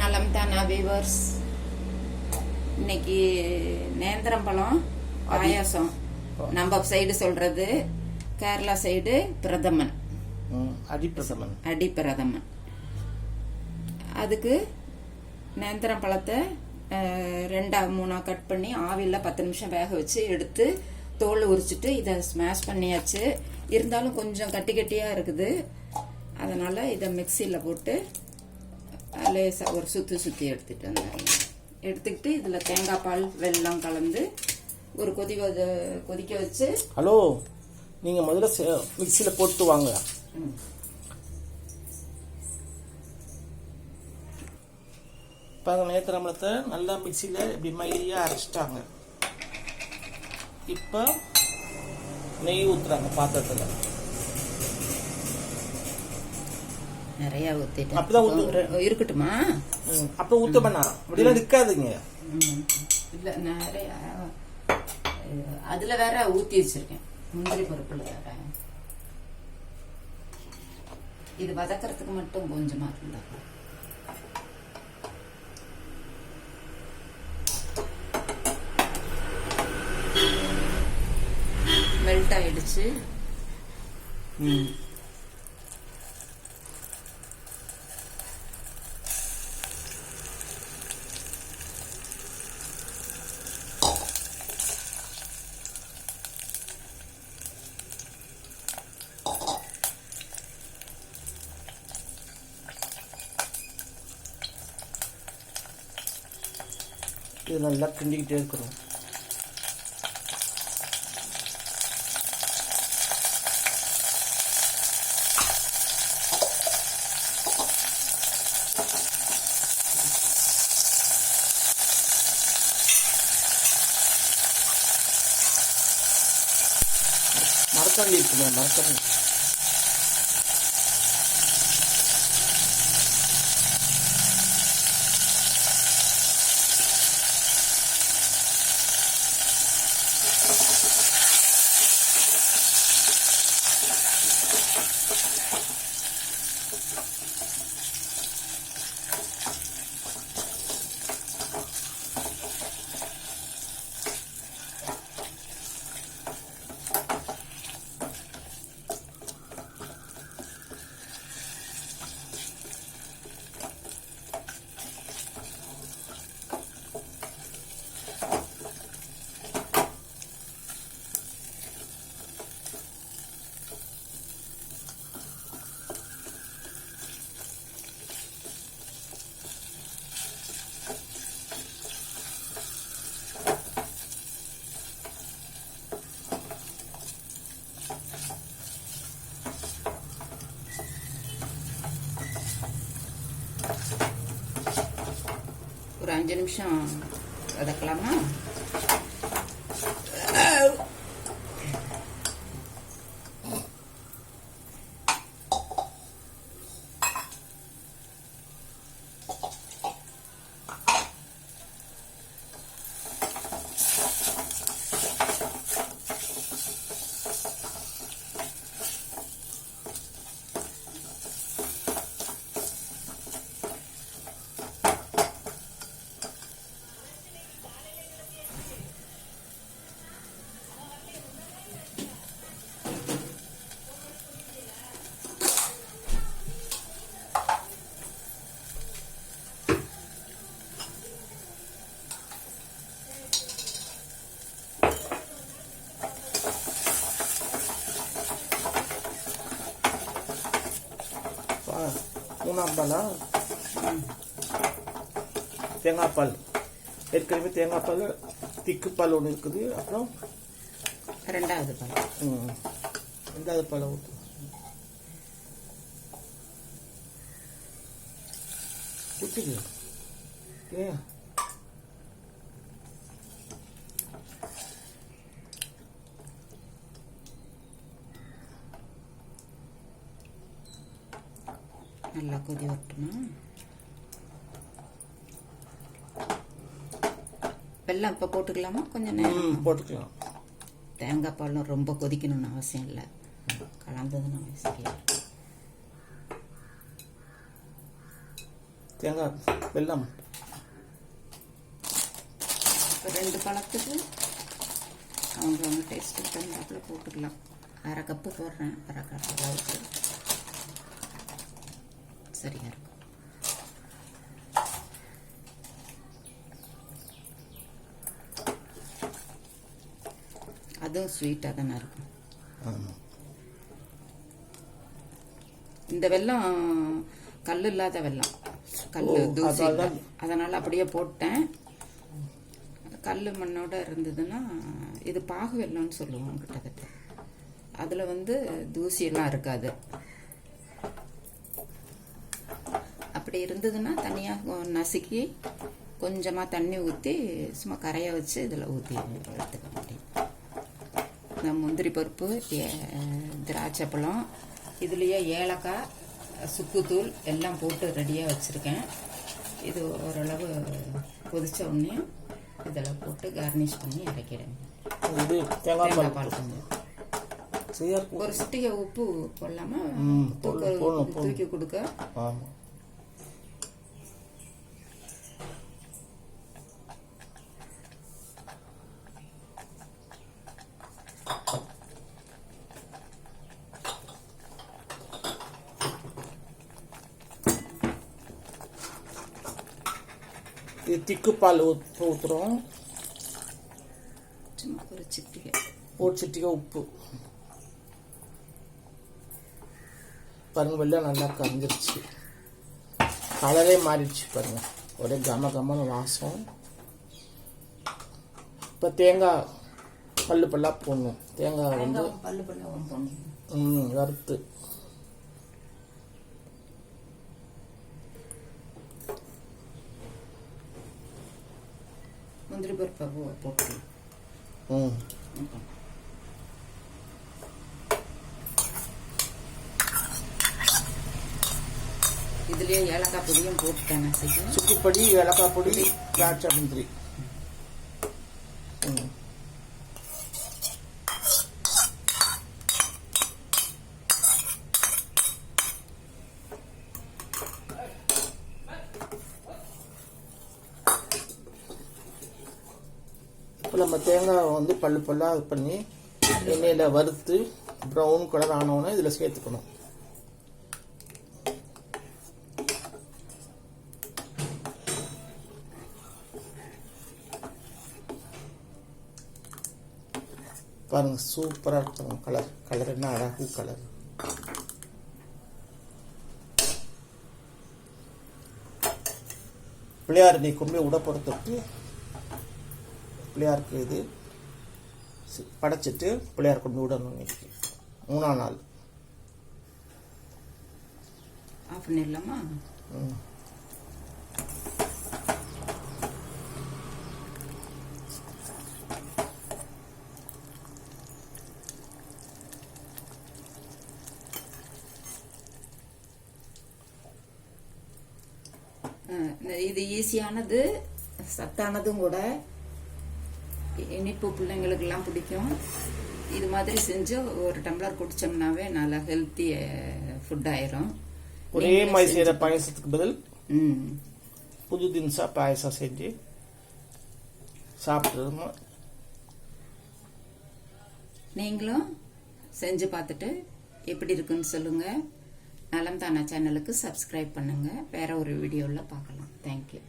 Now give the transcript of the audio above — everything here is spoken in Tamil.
நலம் தானா வியூவர்ஸ். இன்னைக்கு நேந்திரம் பழம் பாயாசம். நம்ம சைடு சொல்றது, கேரளா சைடு பிரதமன், அடிப்பிரதமன். அதுக்கு நேந்திரம் பழத்தை 2-3 கட் பண்ணி ஆவியில் 10 நிமிஷம் வேக வச்சு எடுத்து தோல் உரிச்சிட்டு இதை ஸ்மாஷ் பண்ணியாச்சு. இருந்தாலும் கொஞ்சம் கட்டி கட்டியாக இருக்குது. அதனால் இதை மிக்சியில் போட்டு லேசாக ஒரு சுற்றி எடுத்துகிட்டு வந்துடுறேன். எடுத்துக்கிட்டு இதில் தேங்காய் பால் வெல்லம் கலந்து ஒரு கொதிக்க வச்சு. ஹலோ, நீங்கள் முதல்ல மிக்சியில் போட்டு வாங்க. இப்போ நேந்திரம்பழத்தை நல்லா மிக்சியில் இப்படி மையாக அரைச்சிட்டாங்க. இப்போ நெய் ஊற்றுறாங்க பாத்திரத்தில். நிறைய ஊற்றிட்டு அப்படிதான் இருக்கட்டுமா? அப்புறம் ஊற்ற பண்ணாராம். அப்படிலாம் இருக்காதுங்க. இல்லை, நிறைய அதில் வேற ஊற்றி வச்சிருக்கேன். முந்திரி பருப்புல வேற. இது வதக்கிறதுக்கு மட்டும் கொஞ்சமா இருந்தா. மெல்ட் ஆயிடுச்சு. இது நல்லா கிண்டிக்கிட்டே இருக்கணும். மரத்தாண்டி இருக்குங்க, மரத்தாண்டி. ஒரு 5 நிமிஷம் வதக்கலாமா? மூணாம் பாலா? தேங்காய் பால். ஏற்கனவே தேங்காய் பால் திக்கு பால் ஒன்று இருக்குது. அப்புறம் ரெண்டாவது பால். ரெண்டாவது பாலை ஊற்று. ஊற்றுது. ஏன் நல்லா கொதி வரட்டுமா? வெல்லம் இப்போ போட்டுக்கலாமா? கொஞ்சம் நேரம் போட்டுக்கலாம். தேங்காய் பாலும் ரொம்ப கொதிக்கணும்னு அவசியம் இல்லை. கலந்ததுன்னு சரியா. தேங்காய் வெல்லம் 2 பழத்துக்கு அவங்க டேஸ்ட்டுக்கு தகுந்தாப்புல போட்டுக்கலாம். 1/2 கப்பு போடுறேன். 1/2 கப் அளவுக்கு சரியா இருக்கும். அதுவும் ஸ்வீட்டாக தானே இருக்கும். இந்த வெல்லம் கல் இல்லாத வெல்லம், கல் தூசி இல்லை. அதனால் அப்படியே போட்டேன். கல் மண்ணோட இருந்ததுன்னா இது பாகு வெல்லம்னு சொல்லுவோம் கிட்டத்தட்ட. அதில் தூசியெல்லாம் இருக்காது. அப்படி இருந்ததுன்னா தனியாக நசுக்கி கொஞ்சமாக தண்ணி ஊற்றி சும்மா கரைய வச்சு இதில் ஊற்றி எடுத்துக்க முடியும். இந்த முந்திரி பருப்பு, திராட்சை பழம், இதுலேயே ஏலக்காய், சுக்குத்தூள் எல்லாம் போட்டு ரெடியாக வச்சுருக்கேன். இது ஓரளவு கொதிச்ச உடனே இதில் போட்டு கார்னிஷ் பண்ணி இறக்கிடுங்க. தேங்காய் பால் கொஞ்சம் ஒரு சிட்டிகை உப்பு போடலாமா? தூக்கி கொடுக்க. இது திக்கு பால் ஊற்றுறோம். சும்மா ஒரு சிட்டிகை உப்பு. பாருங்க, வெள்ளம் நல்லா கரைஞ்சிருச்சு. கலரே மாறிடுச்சு பாருங்க. ஒரே கம வாசம். இப்போ தேங்காய் பல்லா போடணும். தேங்காய் வறுத்து முந்திரி பருப்பு போட்டு இதுலயே ஏலக்காய் பொடியும் போட்டுட்டேன். சுக்குப்பொடி, ஏலக்காய் பொடி, திராட்சை முந்திரி. இப்போ நம்ம தேங்காய் பல்லா பண்ணி எண்ணெயில் வறுத்து ப்ரௌன் கலர் ஆனோன்னு இதில் சேர்த்துக்கணும். பாருங்க, சூப்பராக இருக்கும். கலர் என்ன அழகு கலர். பிள்ளையார் நீ கொண்டு விட போகிறதுக்கு பிள்ளையாருக்கு இது படைச்சிட்டு பிள்ளையார் கொண்டு விடணும். இன்னைக்கு 3ஆம் நாள். ஆஃப் பண்ணிடலாமா? இது ஈஸியானது, சத்தானதும் கூட. இனிப்பு பிள்ளைங்களுக்கெல்லாம் பிடிக்கும். இது மாதிரி செஞ்சு ஒரு டம்ளர் குடிச்சோம்னாவே நல்லா ஹெல்த்தி ஃபுட் ஆயிரும். ஒரே மாதிரி செய்யற பாயசத்துக்கு பதில் புது தினசா பாயசம் செஞ்சு சாப்பிட்டு நீங்களும் செஞ்சு பார்த்துட்டு எப்படி இருக்குன்னு சொல்லுங்க. நலம் தானா சேனலுக்கு சப்ஸ்கிரைப் பண்ணுங்க. வேற ஒரு வீடியோவில் பார்க்கலாம். தேங்க்யூ.